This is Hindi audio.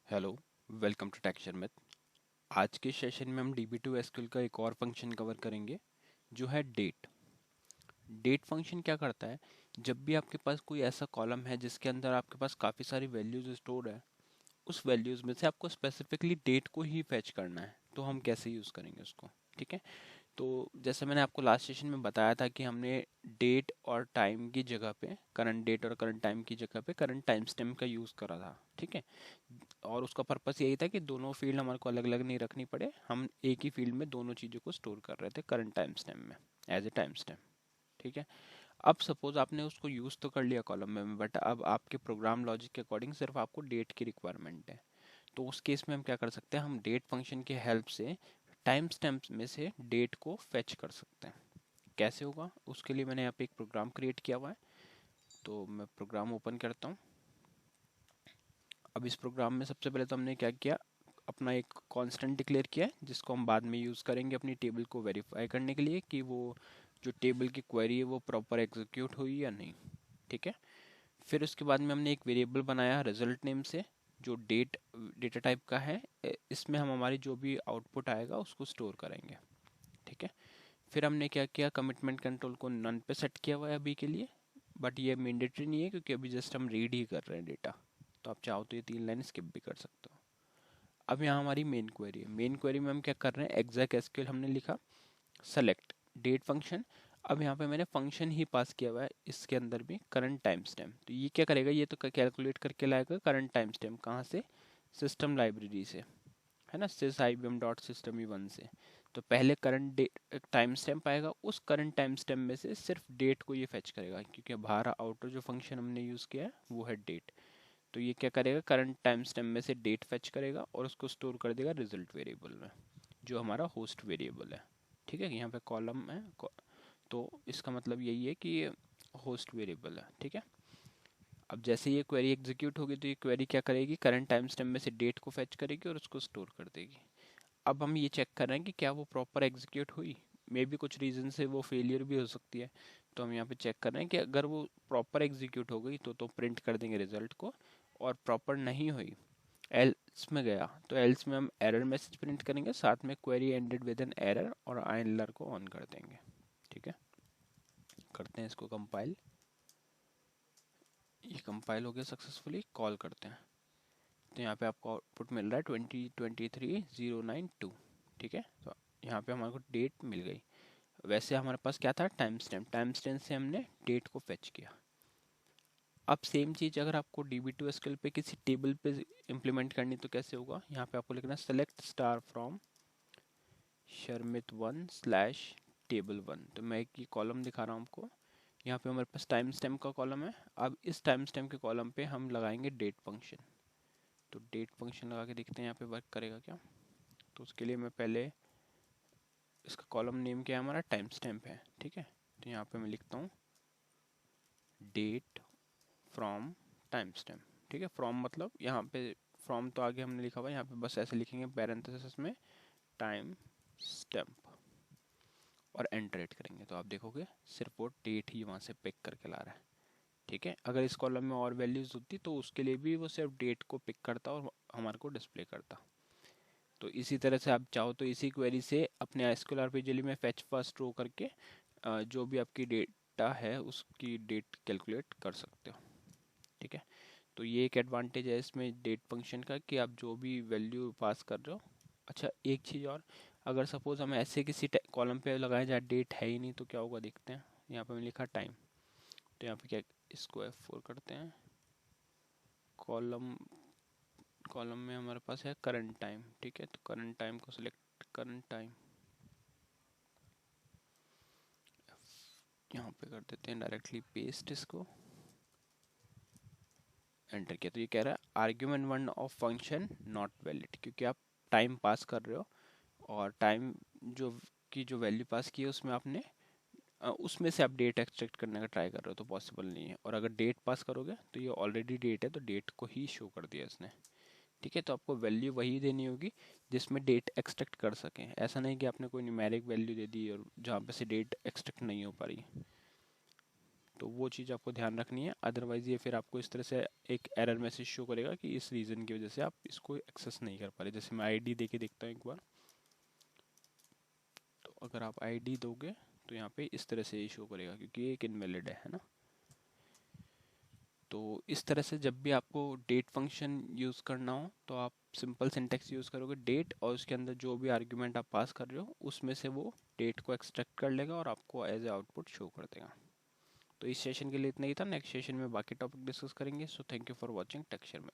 Hello, welcome to texture myth. आज के सेशन में हम DB2 SQL का एक और फंक्शन कवर करेंगे जो है डेट। डेट फंक्शन क्या करता है? जब भी आपके पास कोई ऐसा कॉलम है जिसके अंदर आपके पास काफ़ी सारी वैल्यूज स्टोर है, उस वैल्यूज में से आपको स्पेसिफिकली डेट को ही फैच करना है। तो हम कैसे यूज़ करेंगे उसको? ठीक है। तो जैसे मैंने आपको लास्ट सेशन में बताया था कि हमने डेट और टाइम की जगह पे करंट डेट और करंट टाइम की जगह पे करंट टाइम स्टैम्प का यूज़ करा था। ठीक है। और उसका पर्पस यही था कि दोनों फील्ड हमारे को अलग अलग नहीं रखनी पड़े, हम एक ही फील्ड में दोनों चीज़ों को स्टोर कर रहे थे करंट टाइम स्टैम्प में एज ए टाइम स्टैम्प। ठीक है। अब सपोज आपने उसको यूज़ तो कर लिया कॉलम में, बट अब आपके प्रोग्राम लॉजिक के अकॉर्डिंग सिर्फ आपको डेट की रिक्वायरमेंट है। तो उस केस में हम क्या कर सकते हैं, हम डेट फंक्शन की हेल्प से टाइम स्टैम्प में से डेट को फेच कर सकते हैं। कैसे होगा उसके लिए मैंने यहाँ पे एक प्रोग्राम क्रिएट किया हुआ है। तो मैं प्रोग्राम ओपन करता हूँ। अब इस प्रोग्राम में सबसे पहले तो हमने क्या किया, अपना एक कांस्टेंट डिक्लेयर किया है जिसको हम बाद में यूज़ करेंगे अपनी टेबल को वेरीफाई करने के लिए कि वो जो टेबल की क्वेरी है वो प्रॉपर एग्जीक्यूट हुई या नहीं। ठीक है। फिर उसके बाद में हमने एक वेरिएबल बनाया रिजल्ट नेम से, जो डेटा टाइप का है। इसमें हम हमारी जो भी आउटपुट आएगा उसको स्टोर करेंगे। ठीक है। फिर हमने क्या किया, कमिटमेंट कंट्रोल को नन पे सेट किया हुआ है अभी के लिए, बट ये मैंडेटरी नहीं है क्योंकि अभी जस्ट हम रीड ही कर रहे हैं डेटा। तो आप चाहो तो ये 3 लाइन स्किप भी कर सकते हो। अब यहाँ हमारी मेन क्वेरी है। मेन क्वेरी में हम क्या कर रहे हैं, एग्जैक्ट एसक्यूएल हमने लिखा, सेलेक्ट डेट फंक्शन। अब यहाँ पे मैंने फंक्शन ही पास किया हुआ है इसके अंदर भी करंट टाइम स्टैम्प। तो ये क्या करेगा, ये तो कैलकुलेट करके लाएगा करंट टाइम स्टैम्प कहाँ से, सिस्टम लाइब्रेरी से, है ना, sys ibm dot system one से। तो पहले करंट टाइम स्टैम्प आएगा, उस करंट टाइम स्टैम्प में से सिर्फ डेट को ये फेच करेगा क्योंकि बाहर आउटर जो फंक्शन हमने यूज़ किया है वो है डेट। तो ये क्या करेगा, करंट टाइम स्टैम्प में से डेट फेच करेगा और उसको स्टोर कर देगा रिजल्ट वेरिएबल में, जो हमारा होस्ट वेरिएबल है। ठीक है। यहाँ पे कॉलम है, तो इसका मतलब यही है कि ये होस्ट वेरिएबल है। ठीक है। अब जैसे ये क्वेरी एग्जीक्यूट होगी तो ये क्वेरी क्या करेगी, करंट टाइम स्टैम्प में से डेट को फेच करेगी और उसको स्टोर कर देगी। अब हम ये चेक कर रहे हैं कि क्या वो प्रॉपर एग्जीक्यूट हुई। मे बी कुछ रीज़न से वो फेलियर भी हो सकती है। तो हम यहाँ पे चेक कर रहे हैं कि अगर वो प्रॉपर एग्जीक्यूट हो गई तो प्रिंट कर देंगे रिजल्ट को, और प्रॉपर नहीं हुई, एल्स में गया, तो एल्स में हम एरर मैसेज प्रिंट करेंगे, साथ में query ended with an error और आइनलर को ऑन कर देंगे। ठीक है। करते हैं इसको कंपाइल। ये कंपाइल हो गया सक्सेसफुली, कॉल करते हैं। तो यहाँ पे आपको आउटपुट मिल रहा है 2023-092। ठीक है। तो यहाँ पे हमारे को डेट मिल गई। वैसे हमारे पास क्या था, टाइम स्टैम्प से हमने डेट को फेच किया। अब सेम चीज़ अगर आपको DB2 SQL पे किसी टेबल पे इम्प्लीमेंट करनी तो कैसे होगा, यहाँ पे आपको लिखना सेलेक्ट स्टार फ्रॉम शर्मित वन स्लैश टेबल वन। तो मैं एक ये कॉलम दिखा रहा हूँ आपको। यहाँ पे हमारे पास टाइम स्टैम्प का कॉलम है। अब इस टाइम स्टैम्प के कॉलम पे हम लगाएंगे डेट फंक्शन। तो डेट फंक्शन लगा के देखते हैं यहाँ पे वर्क करेगा क्या। तो उसके लिए मैं पहले, इसका कॉलम नेम क्या है, हमारा टाइम स्टैम्प है। ठीक है। तो यहाँ पे मैं लिखता हूँ डेट फ्रॉम टाइम स्टैम्प। ठीक है। फ्रॉम मतलब यहाँ पे फ्रॉम तो आगे हमने लिखा हुआ है, यहाँ पे बस ऐसे लिखेंगे पैरेंथेसिस में टाइम स्टैम्प और एंटर करेंगे तो आप देखोगे सिर्फ वो डेट ही वहाँ से पिक करके ला रहा है। ठीक है। अगर इस कॉलम में और वैल्यूज होती तो उसके लिए भी वो सिर्फ डेट को पिक करता और हमारे को डिस्प्ले करता। तो इसी तरह से आप चाहो तो इसी क्वेरी से अपने एसक्यूएल आरपीजीएल में फेच फर्स्ट रो करके जो भी आपकी डेटा है उसकी डेट कैलकुलेट कर सकते हो। ठीक है। तो ये एक एडवांटेज है इसमें डेट फंक्शन का कि आप जो भी वैल्यू पास कर रहे हो। अच्छा, एक चीज़ और, अगर सपोज हम ऐसे किसी कॉलम पे लगाए जहाँ डेट है ही नहीं तो क्या होगा देखते हैं। यहाँ पे मैंने लिखा टाइम, तो यहाँ पे क्या, इसको F4 करते हैं। कॉलम कॉलम में हमारे पास है करंट टाइम। ठीक है। तो करंट टाइम को सिलेक्ट, करंट टाइम यहाँ पे कर देते हैं डायरेक्टली पेस्ट, इसको एंटर किया। तो ये कह रहा है argument one of function not valid, क्योंकि आप टाइम पास कर रहे हो और टाइम जो की जो वैल्यू पास की है उसमें आपने उसमें से आप डेट एक्सट्रैक्ट करने का ट्राई कर रहे हो तो पॉसिबल नहीं है। और अगर डेट पास करोगे तो ये ऑलरेडी डेट है तो डेट को ही शो कर दिया इसने। ठीक है। तो आपको वैल्यू वही देनी होगी जिसमें डेट एक्सट्रैक्ट कर सकें। ऐसा नहीं कि आपने कोई न्यूमेरिक वैल्यू दे दी और जहाँ पे से डेट एक्सट्रैक्ट नहीं हो पा रही। तो वो चीज़ आपको ध्यान रखनी है, अदरवाइज़ ये फिर आपको इस तरह से एक एरर मैसेज शो करेगा कि इस रीज़न की वजह से आप इसको एक्सेस नहीं कर पा रहे। जैसे मैं आईडी दे के देखता हूँ एक बार, तो अगर आप आईडी दोगे तो यहाँ पे इस तरह से ये शो करेगा क्योंकि ये एक इनवैलिड है ना। तो इस तरह से जब भी आपको डेट फंक्शन यूज़ करना हो तो आप सिंपल सिंटेक्स यूज़ करोगे डेट, और उसके अंदर जो भी आर्ग्यूमेंट आप पास कर रहे हो उसमें से वो डेट को एक्सट्रैक्ट कर लेगा और आपको एज ए आउटपुट शो कर देगा। तो इस सेशन के लिए इतना ही था। नेक्स्ट सेशन में बाकी टॉपिक डिस्कस करेंगे। So thank you for watching texture में।